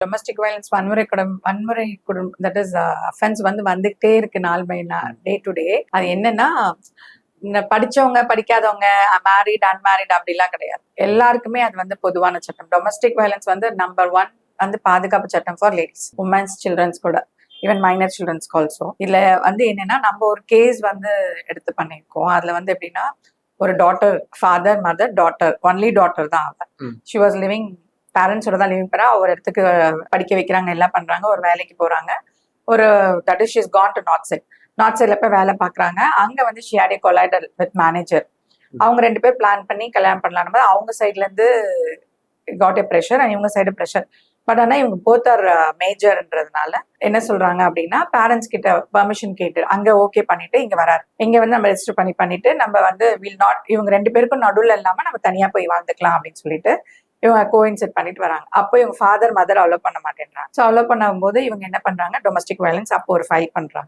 Domestic violence வன்முறை that is offence வந்துகிட்டே இருக்கு நாள் பை நாள், டே டு டே. அது என்னன்னா, படிச்சவங்க படிக்காதவங்க, மேரிட் அன்மேரிட் அப்படிலாம் கிடையாது. எல்லாருக்குமே அது பொதுவான சட்டம். டொமஸ்டிக் வயலன்ஸ் நம்பர் 1 பாதுகாப்பு சட்டம் ஃபார் லேடிஸ், உமன்ஸ், சில்ட்ரன்ஸ் கூட, ஈவன் மைனர் சில்ட்ரன்ஸ்க்கு ஆல்சோ. இதுல என்னன்னா, நம்ம ஒரு கேஸ் எடுத்து பண்ணியிருக்கோம். அதுல எப்படின்னா, ஒரு daughter, father, mother, daughter, only daughter தான் அவ. ஷி வாஸ் லிவிங், பேரண்ட்ஸோட தான் லிவிங் பண்ணா. ஒரு இடத்துக்கு படிக்க வைக்கிறாங்க, எல்லாம் பண்றாங்க, ஒரு வேலைக்கு போறாங்க. ஒரு that is she is gone to north சைட்ல போய் வேலை பாக்குறாங்க. அங்க she had a collider with manager. அவங்க 2 பேர் பிளான் பண்ணி கல்யாணம் பண்ணலாம். அவங்க சைட்ல இருந்து காட் எ ப்ரெஷர், இவங்க சைடு ப்ரெஷர். பட் ஆனா இவங்க போத் ஆர் மேஜர்ன்றதுனால என்ன சொல்றாங்க அப்படின்னா, பேரண்ட்ஸ் கிட்ட பெர்மிஷன் கேட்டு அங்க ஓகே பண்ணிட்டு இங்க வராரு. இங்க நம்ம ரெஜிஸ்டர் பண்ணிட்டு நம்ம வில் நாட், இவங்க 2 பேருக்கும் நடுவில் இல்லாம நம்ம தனியா போய் வாழ்ந்துக்கலாம் அப்படின்னு சொல்லிட்டு இவங்க கோயின்செட் பண்ணிட்டு வராங்க. அப்போ இவங்க ஃபாதர் மதர் அலோவ் பண்ண மாட்டேன்றாங்க. ஸோ அலோவ் பண்ணும்போது இவங்க என்ன பண்றாங்க, டொமஸ்டிக் வயலன்ஸ் அப்போ ஒரு ஃபைல் பண்றாங்க.